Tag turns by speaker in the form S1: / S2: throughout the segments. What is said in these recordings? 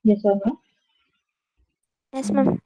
S1: Yes or no?
S2: Yes, ma'am.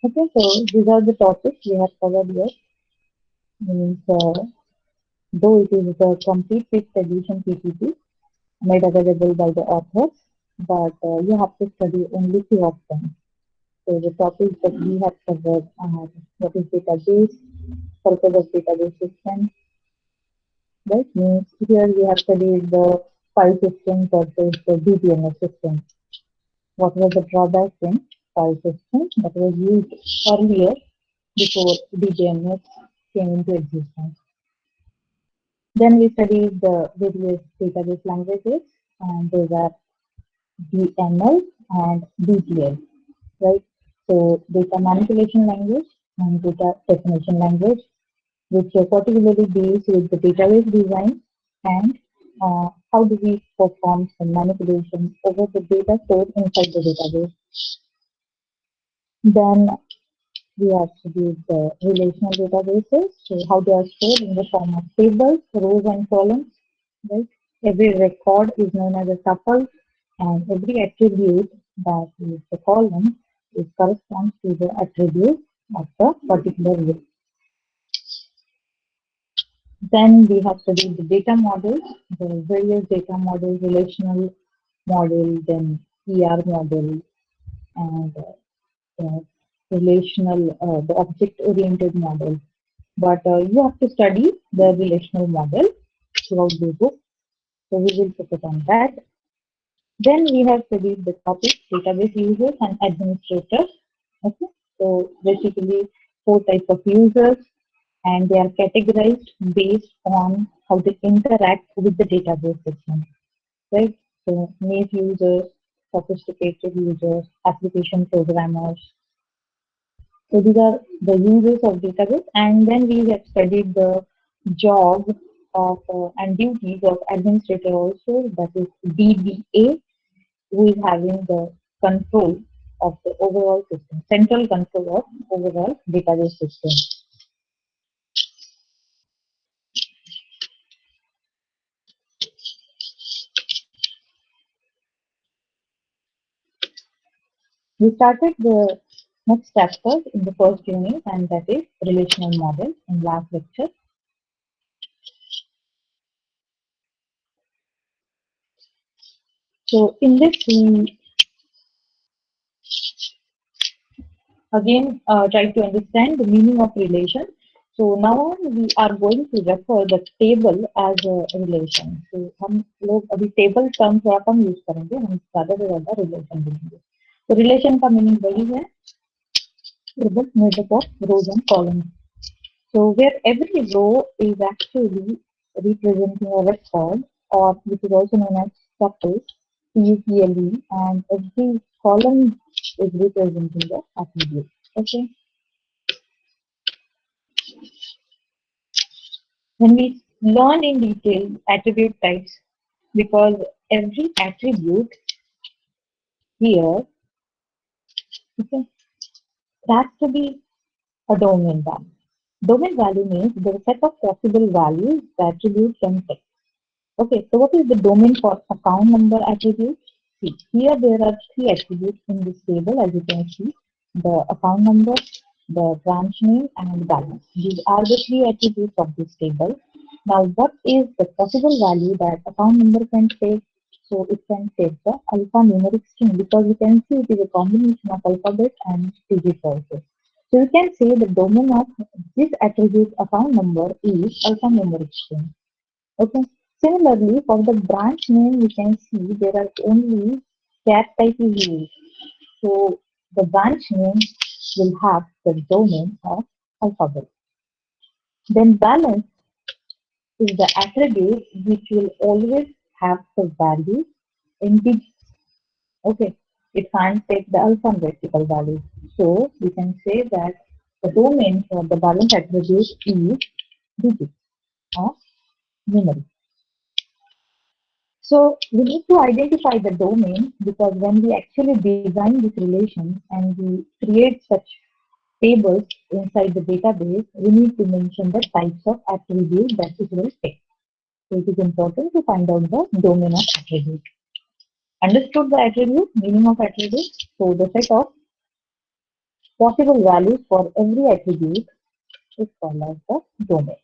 S1: Okay, so these are the topics we have covered here. Means, though it is a complete fixed edition PPT made available by the authors, but you have to study only few of them. So the topics that we have covered are what is database, purpose of database system, right? Means here we have studied the file system versus the DBMS system. What was the drawback in file system that was used earlier before DBMS came into existence. Then we studied the various database languages, and those are DML and DTL, right? So data manipulation language and data definition language, which are particularly deals with the database design and how do we perform some manipulation over the data stored inside the database. Then we have studied the relational databases, so how they are stored in the form of tables, rows and columns, right? Every record is known as a tuple, and every attribute that is the column is corresponds to the attribute of the particular row. Then we have studied the data models, the various data models, relational model, then ER model, and the the object-oriented model. But you have to study the relational model throughout the book, so we will focus on that. Then we have studied the topic database users and administrators. Okay, so basically four types of users, and they are categorized based on how they interact with the database system, right? So niche users, sophisticated users, application programmers. So these are the users of database, and then we have studied the job of and duties of administrator also, that is DBA, who is having the control of the overall system, central control of overall database system. We started the next chapter in the first unit, and that is relational model in last lecture. So in this, we again try to understand the meaning of relation. So now we are going to refer the table as a relation. So हम लोग अभी table term थोड़ा कम use करेंगे, हम ज़्यादा से ज़्यादा relation बोलेंगे. तो relation का meaning वही है, table made up of rows and columns. So where every row is actually representing a record, or which is also known as tuple, TUPLE, and every column is representing the attribute. Okay. When we learn in detail attribute types, because every attribute here, okay, has to be a domain value. Domain value means there is a set of possible values the attribute can take. Okay, so what is the domain for account number attribute? See, here there are three attributes in this table, as you can see: the account number, the branch name, and balance. These are the three attributes of this table. Now, what is the possible value that account number can take? So it can take the alphanumeric string, because you can see it is a combination of alphabet and digits also. So you can say the domain of this attribute account number is alphanumeric string. Okay. Similarly, for the branch name, you can see there are only char type is used. So the branch name will have the domain of alphabet. Then balance is the attribute which will always have the value in digits. Okay, it can't take the alphabetical value. So we can say that the domain for the balance attribute is digits of memory. So we need to identify the domain because when we actually design this relation and we create such tables inside the database, we need to mention the types of attributes that it will take. So it is important to find out the domain of attribute. Understood the attribute, meaning of attribute? So the set of possible values for every attribute is called as the domain.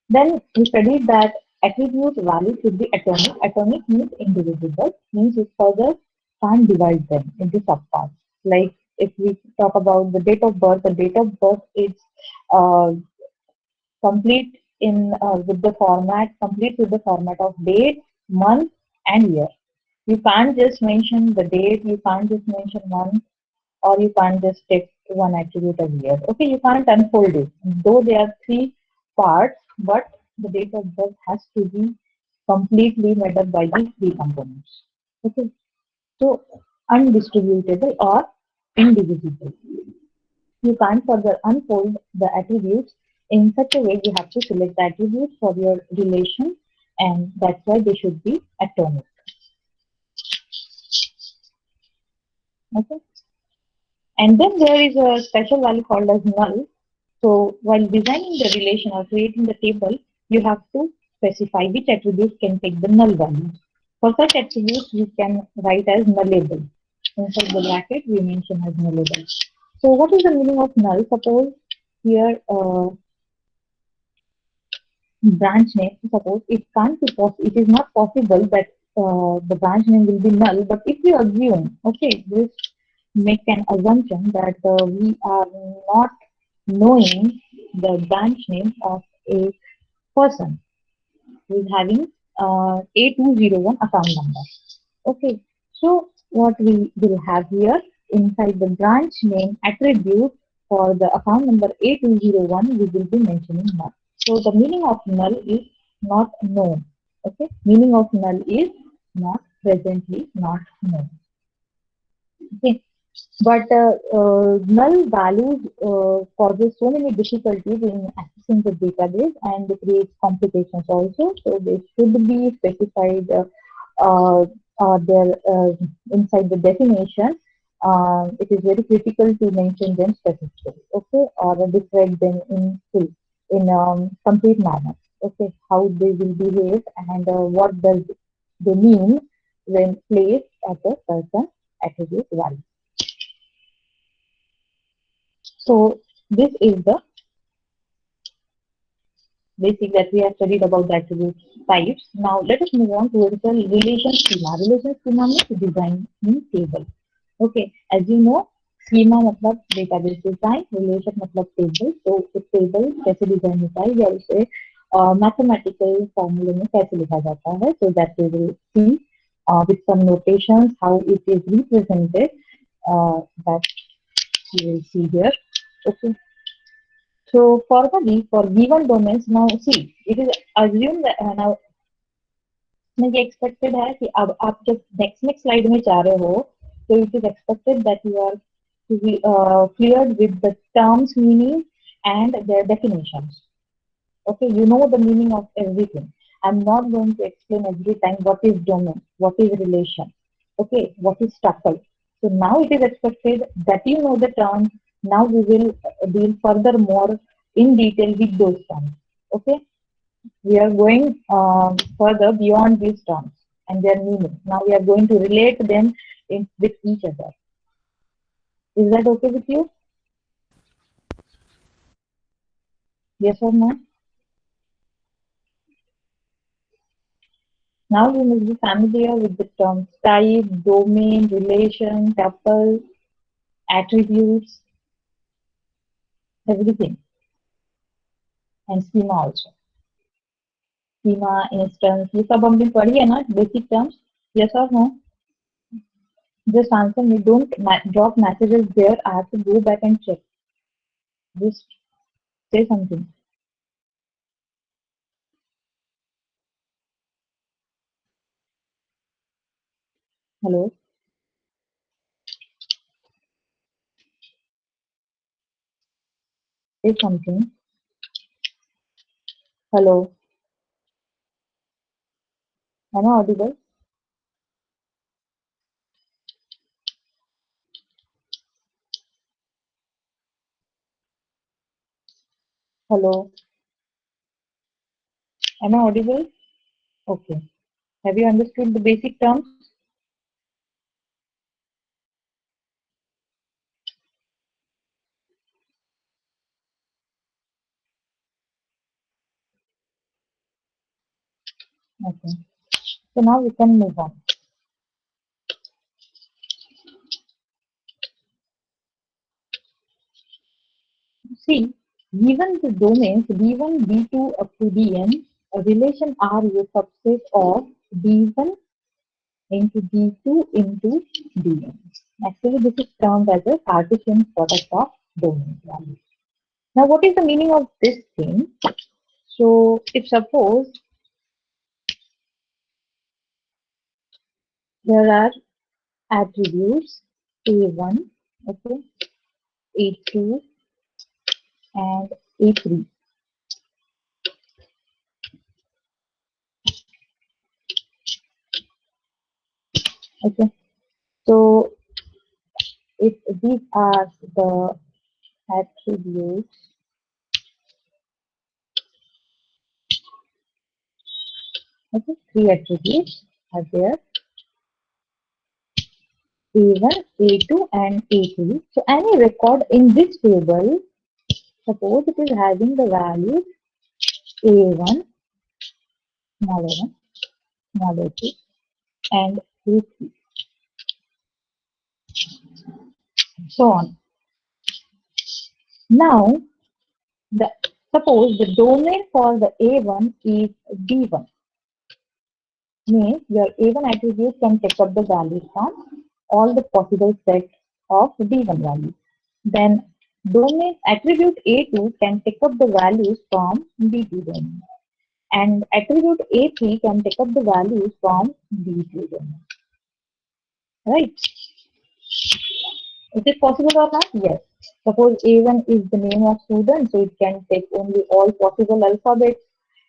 S1: Then we studied that attribute value should be atomic. Atomic means indivisible, means we further can't divide them into subparts. Like if we talk about the date of birth, the date of birth is uh, complete in complete with the format of date, month, and year. You can't just mention the date, you can't just mention month, or you can't just take one attribute of year. Okay, you can't unfold it. Though there are three parts, but the date of birth has to be completely made up by these three components. Okay, so undistributable or indivisible. You can't further unfold the attributes in such a way you have to select the attributes for your relation, and that's why they should be atomic. Okay. And then there is a special value called as null. So while designing the relation or creating the table, you have to specify which attributes can take the null value. For such attributes, we can write as nullable. Inside the bracket, we mention as nullable. So what is the meaning of null? Suppose here branch name. Suppose it can't be it is not possible that the branch name will be null. But if we assume, okay, this make an assumption that we are not knowing the branch name of a person who is having A201 account number. Okay, so what we will have here inside the branch name attribute for the account number A201, we will be mentioning null. So the meaning of null is not known. Okay, meaning of null is not presently not known. Okay, but null values causes so many difficulties in accessing the database and it creates complications also. So they should be specified uh, there inside the definition. It is very critical to mention them specifically, okay, or describe them in full, in complete manner. Okay, how they will behave and what does they mean when placed at a certain attribute value. So this is the basic that we have studied about the attribute types. Now let us move on towards the relation schema. Relation schema means designing table. Okay, as you know, schema मतलब database design, relation मतलब table. So एक table कैसे design होता है या उसे mathematical formula में कैसे लिखा जाता है. So that we will see with some notations how it is represented. That you will see here. Okay. So for for given domains, now see, it is assumed that now मैं ये expected है कि अब आप जब next slide में जा रहे हो, so it is expected that you are to be cleared with the terms meaning and their definitions. Okay, you know the meaning of everything. I'm not going to explain every time what is domain, what is relation, okay, what is tuple. So now it is expected that you know the terms. Now we will deal further more in detail with those terms. Okay, we are going further beyond these terms and their meaning. Now we are going to relate them with each other. Is that okay with you? Yes or no? Now we must be familiar with the terms type, domain, relation, tuple, attributes, everything, and schema also. Schema, instance, ये सब हमने पढ़ी है ना basic terms? Yes or no? Just answer me. Don't drop messages there. I have to go back and check. Just say something. Hello. Say something. Hello. Am I audible? Hello. Am I audible? Okay. Have you understood the basic terms? Okay. So now we can move on. See, given the domains D1, D2 up to Dn, a relation R is a subset of D1 into D2 into Dn. Actually, this is termed as a Cartesian product of domain values. Now, what is the meaning of this thing? So, if suppose there are attributes A1, okay, A2, and A3. Okay, so if these are the attributes, okay, three attributes are there, A1, A2, and A3. So any record in this table, suppose it is having the values A1, small a1, small a2, and A3, so on. Now, the suppose the domain for the A1 is D1, means your A1 attribute can take up the values from all the possible set of D1 values. Then domain attribute A2 can take up the values from D2 domain. And attribute A3 can take up the values from D3 domain. Right? Is it possible or not? Yes. Suppose A1 is the name of student, so it can take only all possible alphabets.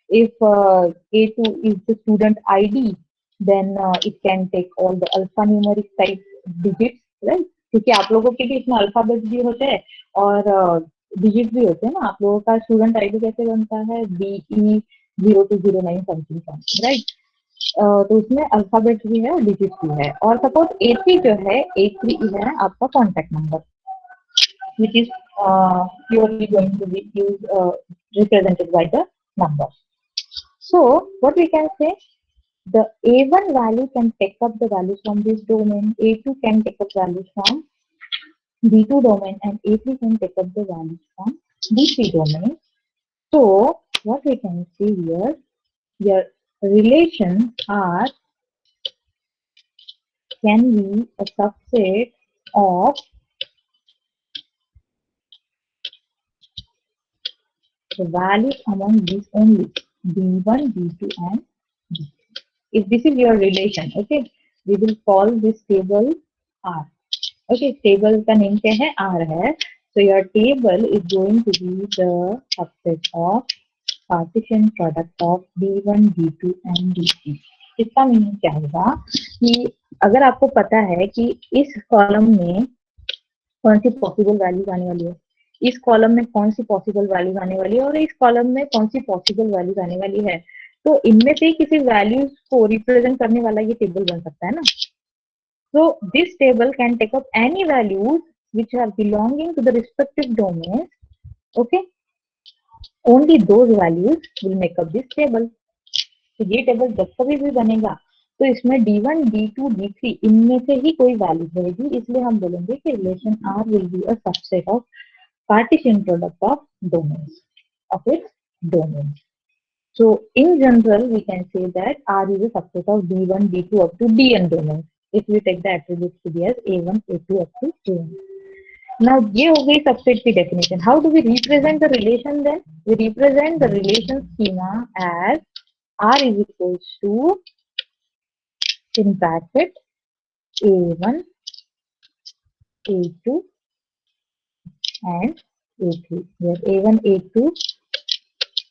S1: If A2 is the student ID, then it can take all the alphanumeric type digits, right? क्योंकि आप लोगों के भी इसमें alphabet भी होते हैं और डिजिट भी होते हैं ना. आप लोगों का स्टूडेंट आईडी कैसे बनता है? BE0209 something something, right? तो उसमें अल्फाबेट भी है और डिजिट भी है. और सपोज A3 जो है, A3 है आपका contact number, which is purely going to be used, represented by the number. So what we can say, the A1 value can take up the values from this domain, A2 can take up values from D2 domain, and A3 can take up the values from D3 domain. So what we can see here, your relations are can be a subset of the values among these only D1, D2, and D3. If this is your relation, okay, we will call this table R. Okay, table का name क्या है? R है. So your table is going to be the subset of Cartesian product of D1, D2 and D3. इसका meaning क्या होगा कि अगर आपको पता है कि इस कॉलम में कौन सी पॉसिबल वैल्यूज आने वाली है, इस कॉलम में कौन सी पॉसिबल वैल्यूज आने वाली है और इस कॉलम में कौन सी पॉसिबल वैल्यूज आने वाली है, तो इनमें से किसी वैल्यूज को रिप्रेजेंट करने वाला ये टेबल बन सकता है ना. So this table can take up any values which are belonging to the respective domains. Okay, only those values will make up this table. तो ये टेबल जब कभी भी बनेगा तो इसमें D1, D2, D3 इनमें से ही कोई वैल्यू रहेगी, इसलिए हम बोलेंगे कि relation R will be a subset of Cartesian product of domains of its domains. So in general we can say that R is a subset of D1, D2 up to Dn domains. if we take the attributes to be as A1, A2 up to AN. Now ये हो गई subset की definition. How do we represent the relation then? We represent the relation schema as R is equals to, in bracket, A1, A2 and A3. Where A1, A2,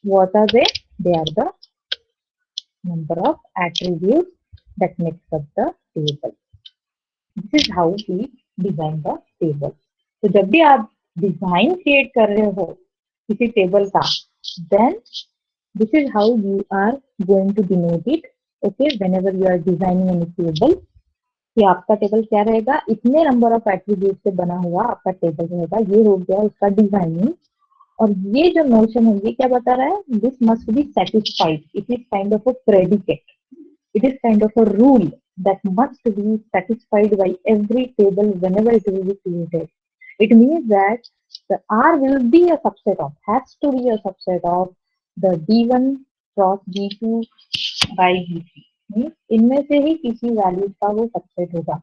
S1: what are they? They are the number of attributes that makes up the table. This is how we design the table. तो जब भी आप design create कर रहे हो किसी table का, then this is how you are going to denote it. Okay, whenever you are designing any table, कि आपका टेबल क्या रहेगा, इतने नंबर ऑफ एट्रीब्यूट से बना हुआ आपका टेबल रहेगा. ये हो गया उसका डिजाइनिंग. और ये जो नोशन है ये क्या बता रहा है, this must be satisfied. It is kind of a predicate. It is kind of a rule that must be satisfied by every table whenever it will be created. It means that the R will be a subset of, has to be a subset of the D1 cross D2 by D3. Means इनमें से ही किसी values का वो subset होगा,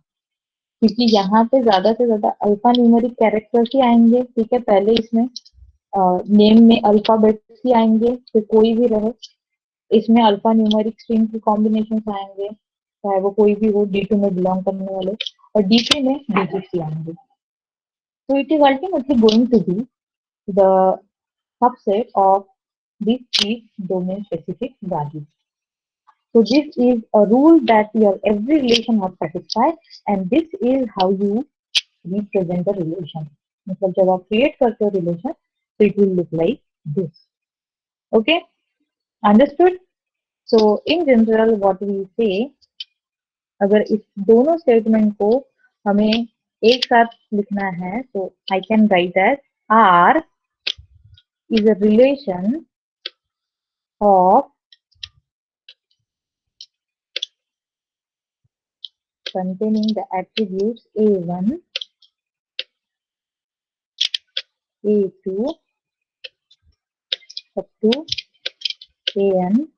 S1: क्योंकि यहाँ पे ज्यादा से ज्यादा अल्फा न्यूमेरिक कैरेक्टर्स ही आएंगे. ठीक है, पहले इसमें नेम में अल्फाबेट्स ही आएंगे, तो कोई भी रहे. इसमें अल्फा न्यूमेरिक स्ट्रिंग के कॉम्बिनेशन आएंगे, चाहे वो कोई भी हो, D2 में बिलोंग करने वाले, और D3 में डिजिट्स आएंगे. तो it is ultimately going to be the subset of these three domain specific values. So this is a rule that your every relation must satisfy, and this is how you represent the relation. मतलब जब आप create करते हो relation, so it will look like this. Okay, understood? So in general what we say, अगर इस दोनों statement को हमें एक साथ लिखना है तो I can write as R is a relation of containing the attributes A1, A2 up to AN,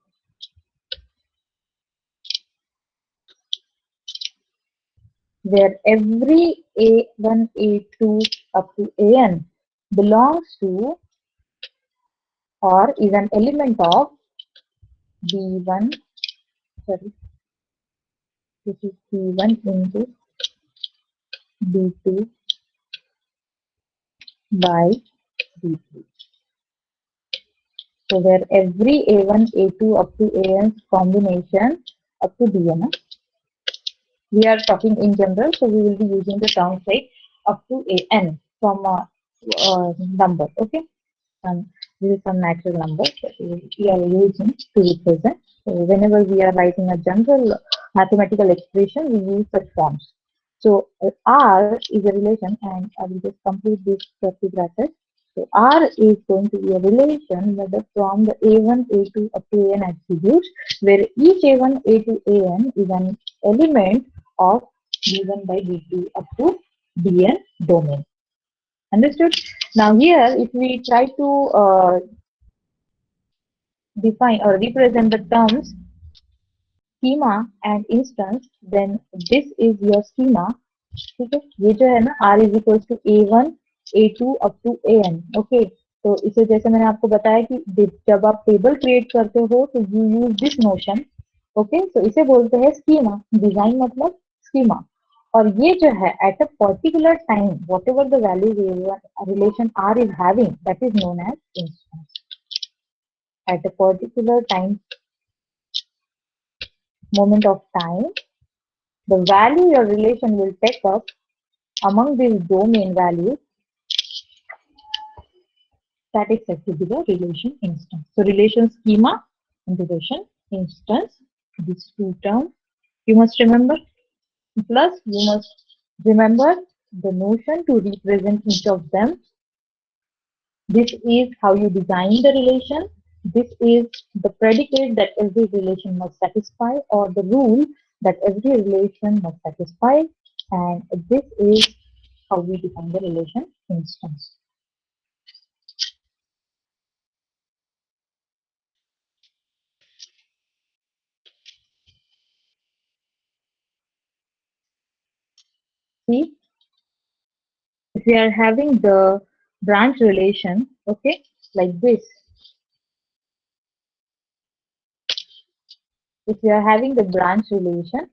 S1: where every A1, A2 up to AN belongs to or is an element of B1, sorry, this is B1 into B2 by B3. So where every A1, A2 up to AN combination up to DN. We are talking in general, so we will be using the terms like up to AN from a number. Okay, and this is some natural number that we are using to represent. So whenever we are writing a general mathematical expression, we use such forms. So R is a relation, and I will just complete this curly bracket. So R is going to be a relation whether from the A1, A2 up to AN attributes, where each A1, A2, AN is an element of B1 by B2 up to Dn domain. Understood? Now here, if we try to define or represent the terms schema and instance, then this is your schema. ठीक है, ये जो है ना R is equal to A1, A2 up to AN. Okay, तो इसे जैसे मैंने आपको बताया कि जब आप टेबल क्रिएट करते हो तो you use this notion. Okay, तो इसे बोलते हैं स्कीमा. डिजाइन मतलब स्कीमा. और ये जो है at a particular time what ever the value relation R is having, that is known as instance. At a particular time, moment of time, the value your relation will take up among these domain values, that is said to be the relation instance. So relation schema and relation instance, these two terms you must remember. Plus you must remember the notion to represent each of them. This is how you design the relation. This is the predicate that every relation must satisfy, or the rule that every relation must satisfy. And this is how we define the relation instance. See, if we are having the branch relation, okay, like this. If we are having the branch relation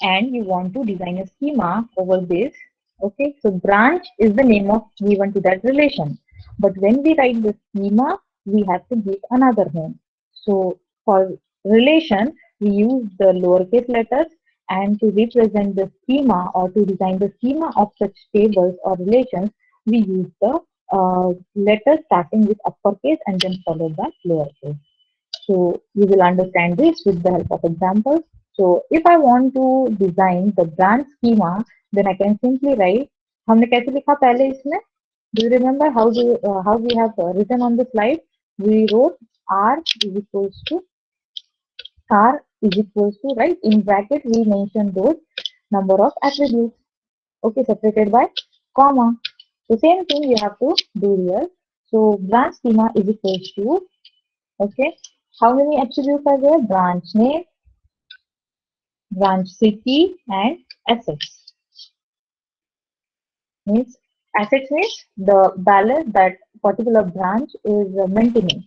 S1: and you want to design a schema over this, okay, so branch is the name of given to that relation. But when we write the schema, we have to give another name. So for relation, we use the lowercase letters, and to represent the schema or to design the schema of such tables or relations, we use the letters starting with uppercase and then followed by lowercase. So you will understand this with the help of examples. So if I want to design the branch schema, then I can simply write. हमने कैसे लिखा पहले इसमें? Do you remember how we have written on the slide? We wrote R is equals to right, in bracket we mention those number of attributes. Okay, separated by comma. The same thing you have to do here. So branch schema is equals to, okay, how many attributes are there? Branch name, branch city, and assets. Means assets means the balance that particular branch is maintaining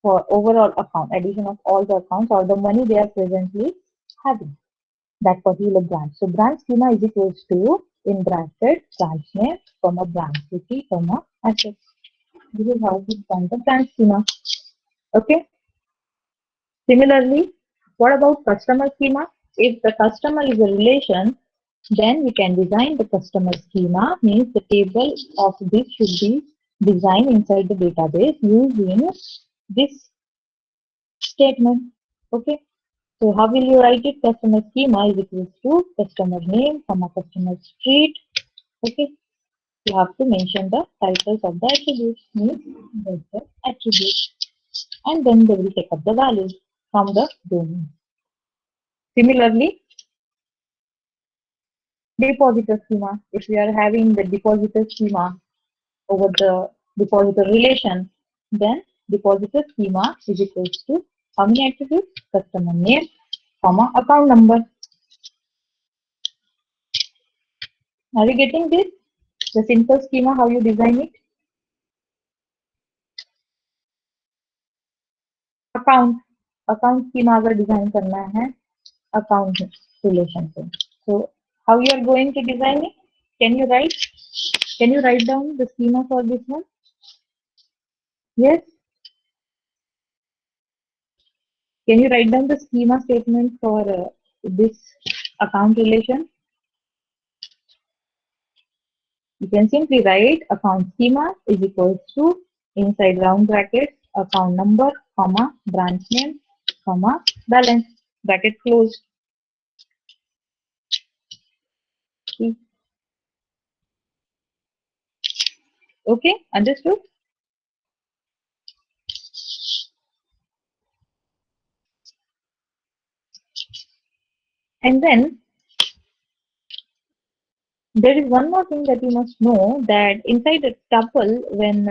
S1: for overall account, addition of all the accounts or the money they are presently having, that particular branch. So branch schema is equals to, in bracket, branch name, comma, branch city, comma, assets. This is how we find the branch schema. Okay. Similarly, what about customer schema? If the customer is a relation, then we can design the customer schema, means the table of this should be designed inside the database using this statement. Okay. So how will you write it? Customer schema is equals to customer name, comma, customer street. Okay. You have to mention the titles of the attributes, means the attribute, and then they will take up the values from the domain. Similarly, depositor schema. If we are having the depositor schema over the depositor relation, then depositor schema is equals to how many attributes? Customer name, comma, account number. Are you getting this? The simple schema, how you design it? Account schema अगर design करना है account relation पे. So how you are going to design it? Can you write down the schema for this one? Yes. Can you write down the schema statement for this account relation? You can simply write account schema is equals to, inside round brackets, account number, comma, branch name, comma, balance, bracket closed. See? Okay, understood? And then there is one more thing that you must know, that inside a tuple, when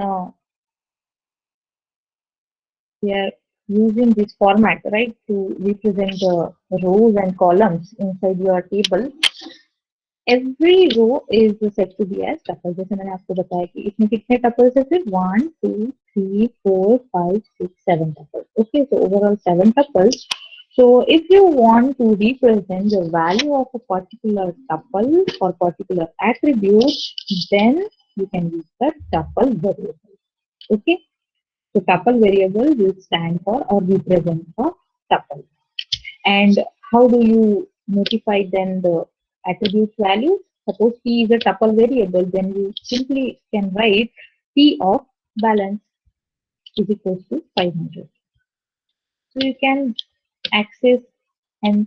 S1: we are using this format, right, to represent the rows and columns inside your table, every row is said to be as tuple. जैसे मैंने आपको बताया कि इसमें कितने tuples है फिर 1, 2, 3, 4, 5, 6, 7 tuples. Okay, so overall 7 tuples. So if you want to represent the value of a particular tuple or particular attribute, then you can use the tuple variable. Okay, so tuple variable will stand for or represent the tuple. And how do you notify then the attribute value? Suppose P is a tuple variable, then you simply can write P of balance is equals to 500. So you can access and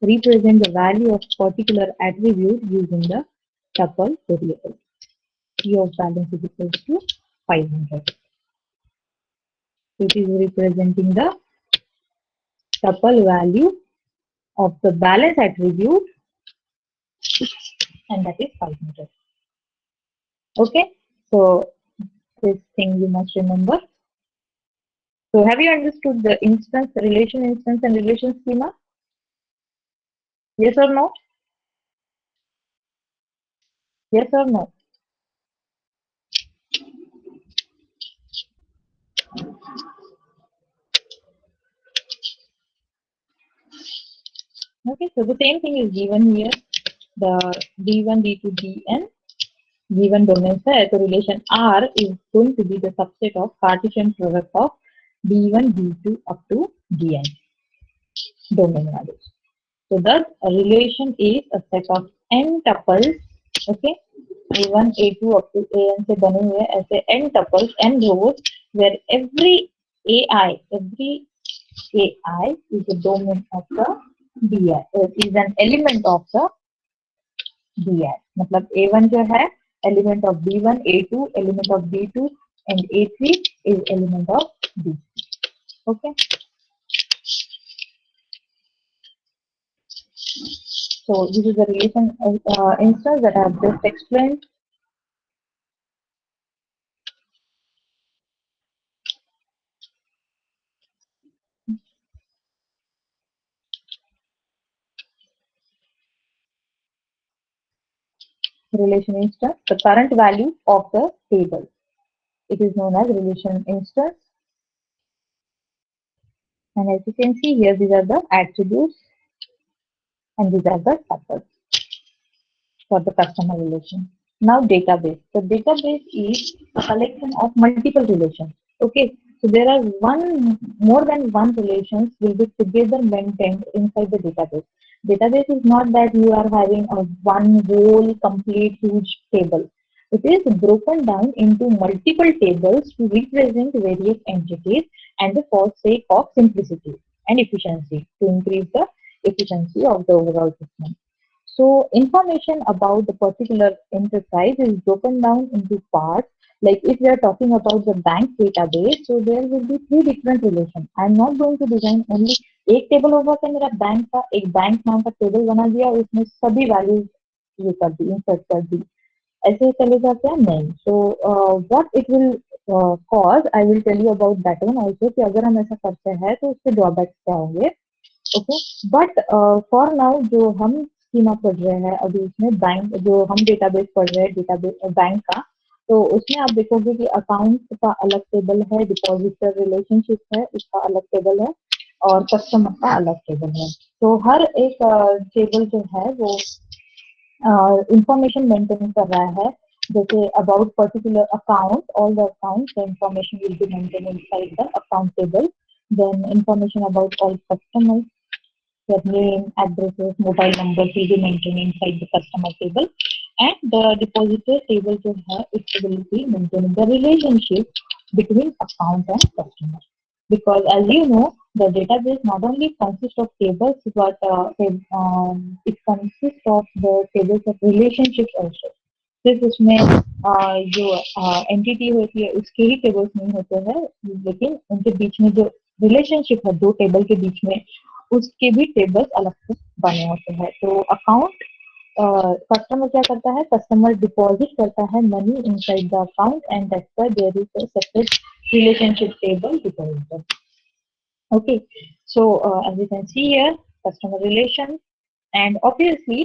S1: represent the value of particular attribute using the tuple variable. P of balance is equals to 500. So it is representing the tuple value of the balance attribute, and that is 500. Okay, so this thing you must remember. So have you understood the instance, relation, and relation schema? Yes or no? Yes or no? Okay, so the same thing is given here. The D1, D2, Dn given domains है, so relation R is going to be the subset of Cartesian product of D1, D2 up to Dn domain values. So thus a relation is a set of n tuples, okay, A1, A2 up to An से बने हुए ऐसे n tuples, n rows, where every AI is a domain of the DI, is an element of the DI. मतलब A1 जो है element of B1, A2 element of B2 and A3 is element of B. Okay. So this is the relation instance that I have just explained. Relation instance, the current value of the table. It is known as relation instance. And as you can see here, these are the attributes and these are the tuples for the customer relation. Now database. The database is a collection of multiple relations. Okay, so there are more than one relations will be together maintained inside the database. Database is not that you are having a one whole complete huge table. It is broken down into multiple tables to represent various entities and for sake of simplicity and efficiency to increase the efficiency of the overall system. So information about the particular enterprise is broken down into parts. Like if we are talking about the bank database, so there will be three different relations. I'm not going to design only एक table होगा कि मेरा bank का एक bank नाम का table बना दिया उसमें सभी वैल्यूज ये कर दी इंसर्ट कर दी ऐसे चले जाते हैं नहीं so what it will cause I will tell you about that one also कि अगर हम ऐसा करते हैं तो उसके ड्रॉबैक्स क्या होंगे ओके बट फॉर नाउ जो हम स्कीमा पढ़ रहे हैं अभी उसमें बैंक जो हम डेटाबेस पढ़ रहे हैं डेटाबेस बैंक का तो उसमें आप देखोगे कि अकाउंट का अलग टेबल है डिपॉजिटर रिलेशनशिप है उसका अलग टेबल है और कस्टमर का अलग टेबल है तो हर एक टेबल जो है वो इंफॉर्मेशन मेंटेन कर रहा है जैसे about particular account all the account the information will be maintain inside the account table then information about all customers, their name, addresses, mobile numbers will be maintained inside the customer table, and the depositor table जो है it will be maintaining the relationship between account and customer. Because as you know, the database not only consists of tables, but it consists of the tables of relationships also. सिर्फ उसमें जो entity होती है उसके ही tables नहीं होते हैं लेकिन उनके बीच में जो रिलेशनशिप है दो टेबल के बीच में उसके भी टेबल्स अलग से बने होते हैं तो अकाउंट कस्टमर क्या करता है कस्टमर डिपॉजिट करता है money inside the account and that's why there is a separate relationship table depositor. Okay, so as you can see here, customer relations, and obviously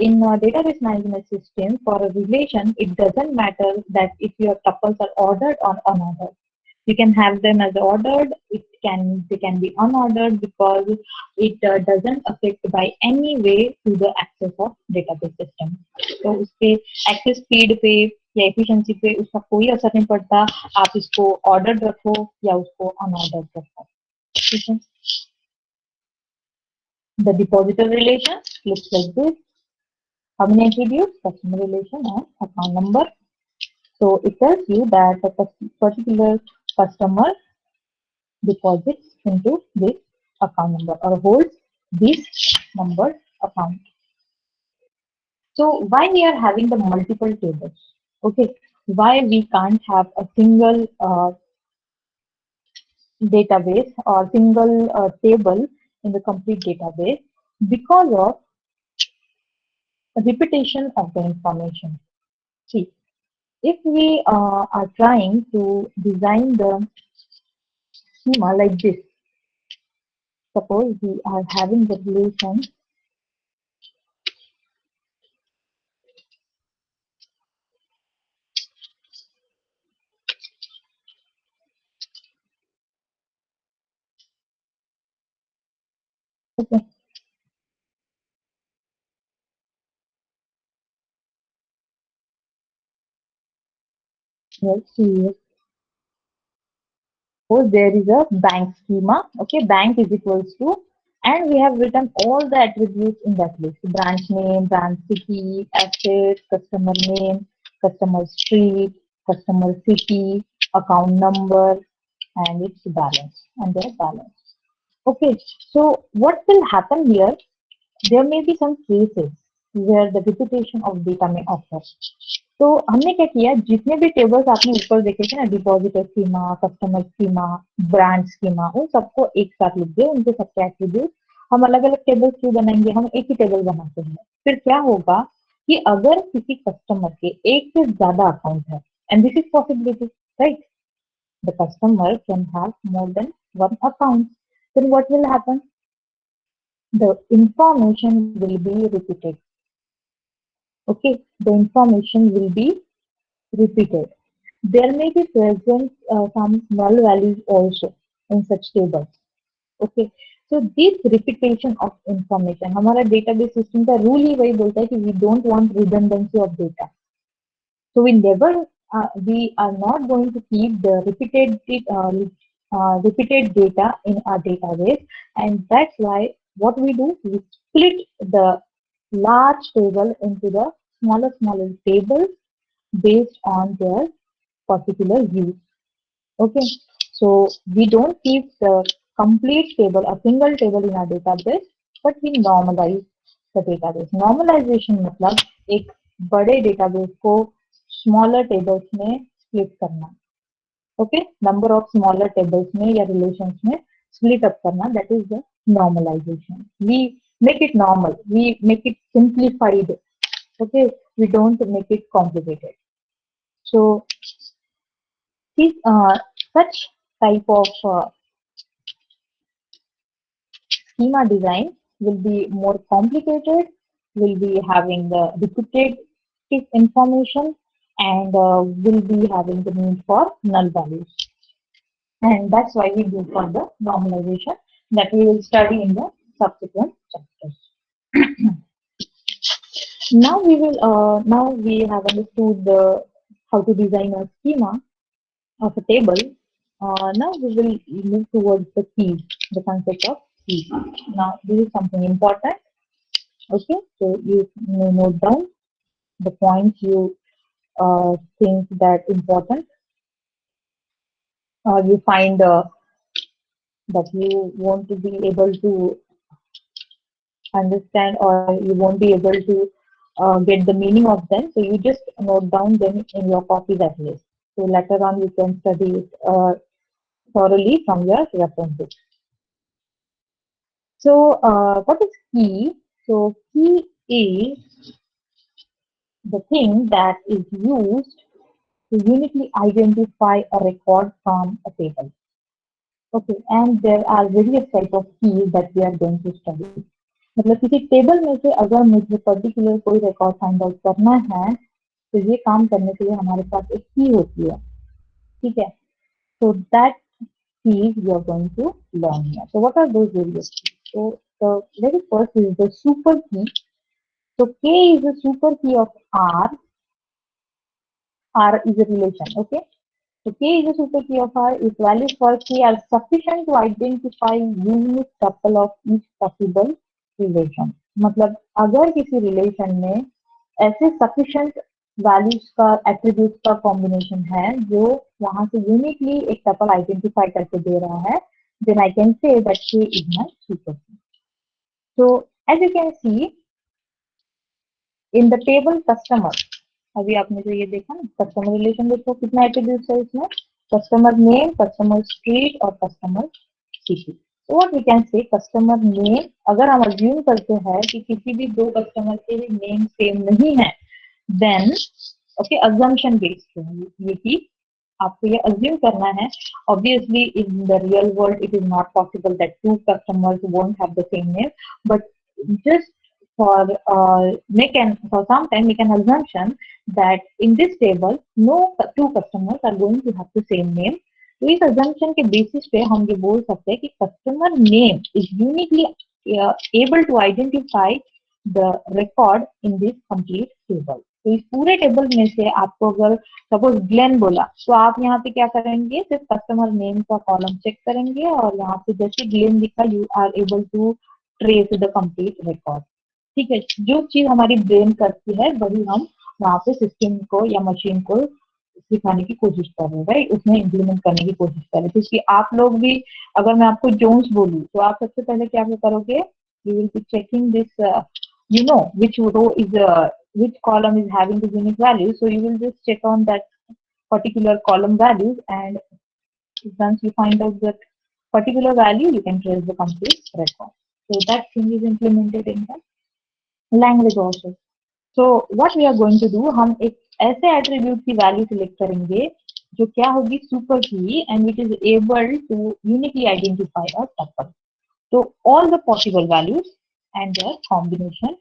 S1: in a database management system for a relation, it doesn't matter that if your tuples are ordered or unordered. You can have them as ordered. They can be unordered because it doesn't affect by any way to the access of database system. तो उसके access speed पे या efficiency पे उसका कोई असर नहीं पड़ता आप इसको ordered रखो या उसको unordered रखो ठीक है The depositor relation looks like this. How many attributes? Customer relation and account number. So it tells you that a particular customer deposits into this account number or holds this number account. So why we are having the multiple tables? Okay, why we can't have a single database or single table in the complete database? Because of repetition of the information. See, if we are trying to design the schema like this, suppose we are having the relation Okay, let's see. Suppose there is a bank schema. Okay, bank is equals to, and we have written all the attributes in that list: branch name, branch city, asset, customer name, customer street, customer city, account number, and its balance and their balance. Okay, so what will happen here? There may be some cases where the repetition of data may occur. तो हमने क्या किया, जितने भी tables आपने ऊपर देखे थे ना, depositor schema, customer schema, branch schema, उन सबको एक साथ लिख दिए, उनके सबके एट्रीब्यूट। हम अलग अलग टेबल्स क्यों बनाएंगे, हम एक ही टेबल बनाते हैं। फिर क्या होगा कि अगर किसी कस्टमर के एक से ज्यादा अकाउंट है, and this is possibility, right, the customer can have more than one account, then what will happen, the information will be repeated. Okay, the information will be repeated. There may be present some null values also in such tables. Okay, so this repetition of information, हमारा database system का rule ही वही बोलता है कि we don't want redundancy of data. So we are not going to keep the repeated data in our database, and that's why what we do, we split the large table into the smaller tables based on their particular use. Okay, so we don't keep the complete table, a single table in our database, but we normalize the database. Normalization मतलब एक बड़े database को smaller tables में split करना. Okay, number of smaller tables में या relations में split up करना, that is the normalization. We make it normal, we make it simplified. Okay, we don't make it complicated. So this such type of schema design will be more complicated, will be having the repetitive information, and will be having the need for null values. And that's why we go for the normalization that we will study in the subsequent chapters. Now we have understood how to design a schema of a table. Now we will move towards the keys, the concept of keys. Now this is something important. Okay, so you may note down the points you think that important, or you find that you want to be able to understand, or you won't be able to get the meaning of them. So you just note down them in your copies at least. So later on you can study it thoroughly from your reference book. So what is key? So key is the thing that is used to uniquely identify a record from a table. Okay, and there are various type of keys that we are going to study. मतलब किसी table में से अगर मुझे particular कोई record find out करना है, तो ये काम करने के लिए हमारे पास एक की होती है. ठीक है, so that keys we are going to learn here. So what are those various keys? So the very first is the super key. So K is the super key of R. R is a relation. Okay. So K is a super key of R. Its values for K are sufficient to identify unique couple of each possible relation. मतलब अगर किसी relation में ऐसे sufficient values का attributes का combination है जो वहां से uniquely एक couple identify करके दे रहा है, then I can say that K is my super key. So as you can see in the table customer, अभी आपने जो ये देखा ना, कस्टमर रिलेशन देखो कितना एट्रीब्यूट्स है इसमें, कस्टमर नेम, कस्टमर स्ट्रीट और कस्टमर सिटी. तो what we can say, customer name, अगर हम अज्यूम करते हैं कि किसी भी दो कस्टमर के नेम सेम नहीं है, देन ओके, अजम्पशन बेस्ड ये कि आपको ये अज्यूम करना है. Obviously in the real world it is not possible that two customers won't have the same name, but just for some time make an assumption that in this table no two customers are going to have the same name. तो इस assumption के basis पे हम ये बोल सकते हैं कि customer name is uniquely able to identify the record in this complete table. तो इस पूरे टेबल में से आपको अगर सपोज ग्लेन बोला तो आप यहाँ पे क्या करेंगे, सिर्फ कस्टमर नेम का कॉलम चेक करेंगे और यहाँ पे जैसे ग्लेन लिखा you are able to trace the complete record. ठीक है, जो चीज हमारी ब्रेन करती है वही हम वहाँ पे सिस्टम को या मशीन को सिखाने की कोशिश कर रहे हैं, राइट, उसमें इम्प्लीमेंट करने की कोशिश कर रहे हैं। क्योंकि आप लोग भी, अगर मैं आपको जोन्स बोलूँ तो आप सबसे पहले क्या करोगे, you will be checking this, you know which row is which column is having the unique value, so you will just check on that particular column values, and once you find out that particular value you can trace the complete record. So that thing is implemented in the language also. So what we are going to do, हम एक ऐसे attribute की value select करेंगे जो क्या होगी, super key, and which is able to uniquely identify a tuple. So all the possible values and their combination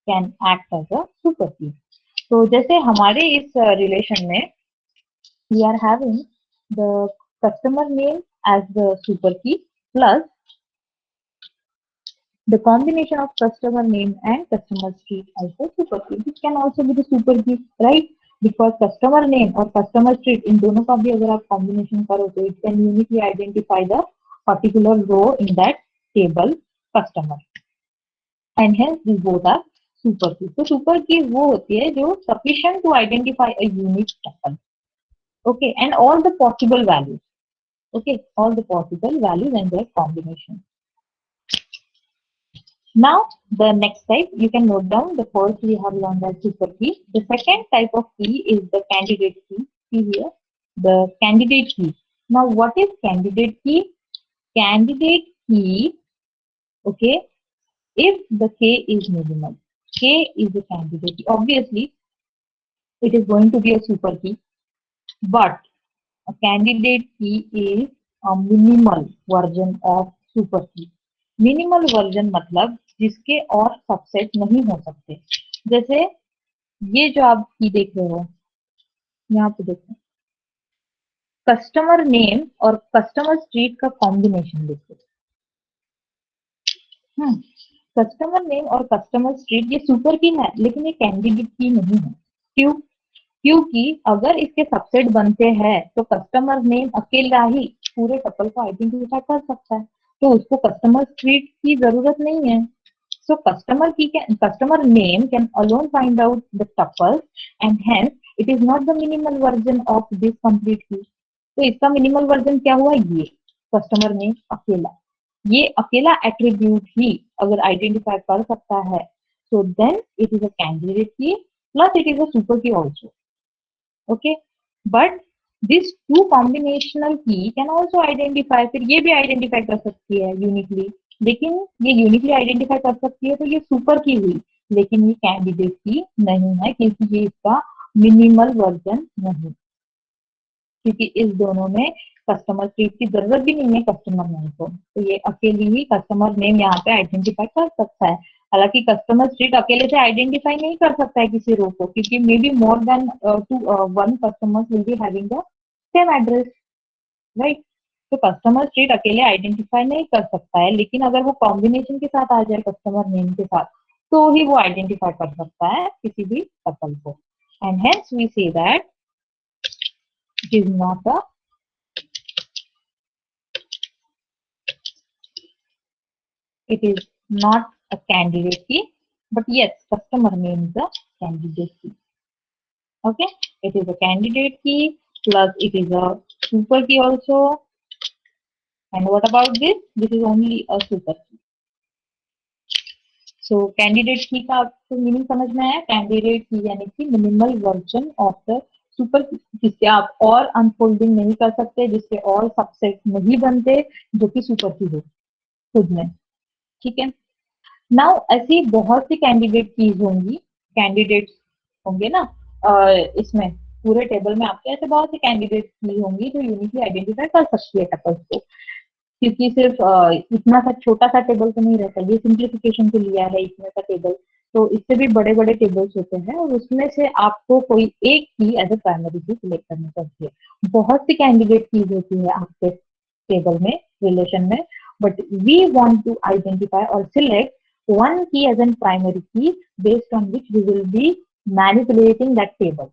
S1: can act as a super key. तो जैसे हमारे इस relation में we are having the customer name as the super key plus the combination of customer name and customer street as the super key. This can also be the super key, right? Because customer name और customer street इन दोनों का भी अगर आप combination करो तो it can uniquely identify the particular row in that table customer, and hence these both are super key. तो super key वो होती है जो sufficient to identify a unique tuple. Okay, and all the possible values. Okay, all the possible values and their combination. Now, the next type, you can note down, the first we have learned as super key. The second type of key is the candidate key. See here, the candidate key. Now, what is candidate key? Candidate key, okay, if the K is minimal. K is the candidate key. Obviously, it is going to be a super key, but a candidate key is a minimal version of super key. Minimal version मतलब जिसके और subset नहीं हो सकते। जैसे ये जो आप की देख रहे हो, यहाँ पे देखो, कस्टमर नेम और कस्टमर स्ट्रीट का कॉम्बिनेशन देखो। कस्टमर नेम और कस्टमर स्ट्रीट ये सुपर की है, लेकिन ये कैंडिडेट की नहीं है। क्यों? क्योंकि अगर इसके सबसेट बनते हैं तो कस्टमर नेम अकेला ही पूरे टपल को आइडेंटिफाई कर सकता है, तो उसको कस्टमर स्ट्रीट की जरूरत नहीं है। So customer name can alone find out the tuples, and hence it is not the minimal version of this complete की। तो इसका मिनिमल वर्जन क्या हुआ, ये कस्टमर नेम अकेला, ये अकेला एट्रीब्यूट ही अगर आइडेंटिफाई कर सकता है, so then it is a candidate key plus it is a super key also. Okay, but this two combinational key can also identify, फिर ये भी आइडेंटिफाई कर सकती है यूनिकली, लेकिन ये यूनिकली आइडेंटिफाई कर सकती है तो ये सुपर की हुई, लेकिन ये कैंडिडेट की नहीं है क्योंकि ये इसका मिनिमल वर्जन नहीं, क्योंकि इस दोनों में कस्टमर स्ट्रीट की जरूरत भी नहीं है कस्टमर नेम को, तो ये अकेली ही कस्टमर नेम यहाँ पे आइडेंटिफाई कर सकता है। हालांकि कस्टमर स्ट्रीट अकेले से आइडेंटिफाई नहीं कर सकता है किसी रो को, क्योंकि may be more than one customers will be having the same address, right. तो कस्टमर स्ट्रीट अकेले आइडेंटिफाई नहीं कर सकता है, लेकिन अगर वो कॉम्बिनेशन के साथ आ जाए कस्टमर नेम के साथ तो ही वो आइडेंटिफाई कर सकता है किसी भी टपल को, and hence we say that it is not a it is not a candidate key, but yes, customer name is a candidate key. Okay, it is a candidate key plus it is a super key also. And what about this? This is only a super key. So candidate key का आपको meaning समझ में आया? Candidate की यानी कि minimal version of the super की, जिससे आप और अनफोल्डिंग नहीं कर सकते, जिससे और सबसेट नहीं बनते, जो कि सुपर की हो खुद में। ठीक है, नाउ ऐसी बहुत सी कैंडिडेट कीज होंगी, कैंडिडेट्स होंगे ना, इसमें पूरे टेबल में आपके ऐसे बहुत सी कैंडिडेट की होंगी जो यूनिकली आइडेंटिफाई कर सकती है टपल्स को, क्योंकि सिर्फ इतना सा छोटा सा टेबल तो नहीं रहता, ये सिंप्लीफिकेशन के लिया है इतना सा टेबल, तो इससे भी बड़े बड़े टेबल्स होते हैं और उसमें से आपको कोई एक की एज ए प्राइमरी की सिलेक्ट करनी पड़ती है। बहुत सी कैंडिडेट कीज होती है आपके टेबल में, रिलेशन में, but we want to identify or select one key as a primary key based on which we will be manipulating that table.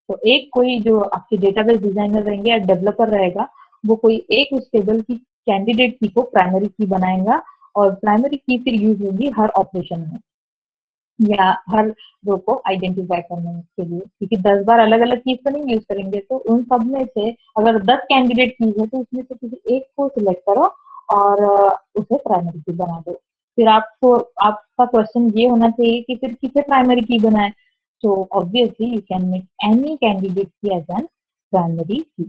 S1: तो एक कोई जो आपके डेटाबेस डिजाइनर रहेंगे या डेवलपर रहेगा, वो कोई एक उस टेबल की कैंडिडेट की को प्राइमरी की बनाएगा और प्राइमरी की फिर यूज होगी हर ऑपरेशन में या हर रो को आइडेंटिफाई करने के लिए, क्योंकि 10 बार अलग अलग कीज तो नहीं यूज करेंगे। तो उन सब में से अगर 10 कैंडिडेट कीज है तो उसमें से किसी एक को सिलेक्ट करो और उसे प्राइमरी की बना दो। फिर आपको आपका क्वेश्चन ये होना चाहिए कि फिर किसे प्राइमरी की बनाए। So obviously you can make any candidate key as an primary key.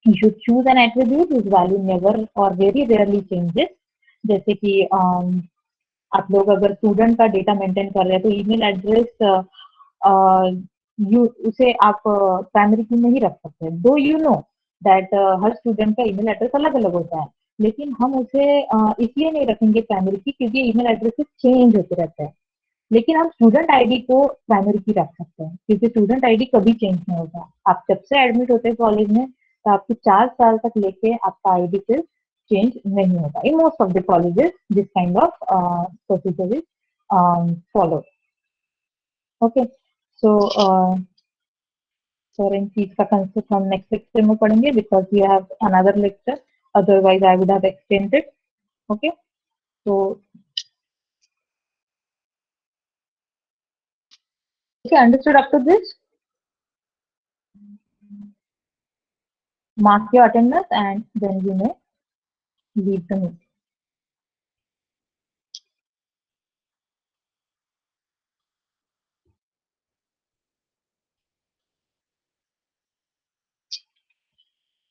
S1: You should choose an attribute whose value never or very rarely changes. जैसे कि आप लोग अगर स्टूडेंट का डेटा मेंटेन कर रहे हैं तो ईमेल एड्रेस उसे आप प्राइमरी की में ही रख सकते हैं। दो you know that her student का ईमेल एड्रेस अलग अलग होता है, लेकिन हम उसे इसलिए नहीं रखेंगे प्राइमरी की क्योंकि ईमेल एड्रेस चेंज होते रहते हैं। लेकिन हम स्टूडेंट आईडी को प्राइमरी की रख सकते हैं क्योंकि स्टूडेंट आईडी कभी चेंज नहीं होगा। आप जब से एडमिट होते हैं कॉलेज में तो आपके 4 साल तक लेके आपका आईडी फिर चेंज नहीं होगा। In most of the colleges this kind of procedure is follow. Okay, so foreign fees का कंसेप्ट हम नेक्स्ट लेक्चर में पढ़ेंगे because we have another lecture, otherwise I would have extended. Okay, so okay, understood up to this? Mark your attendance and then you may leave the meeting.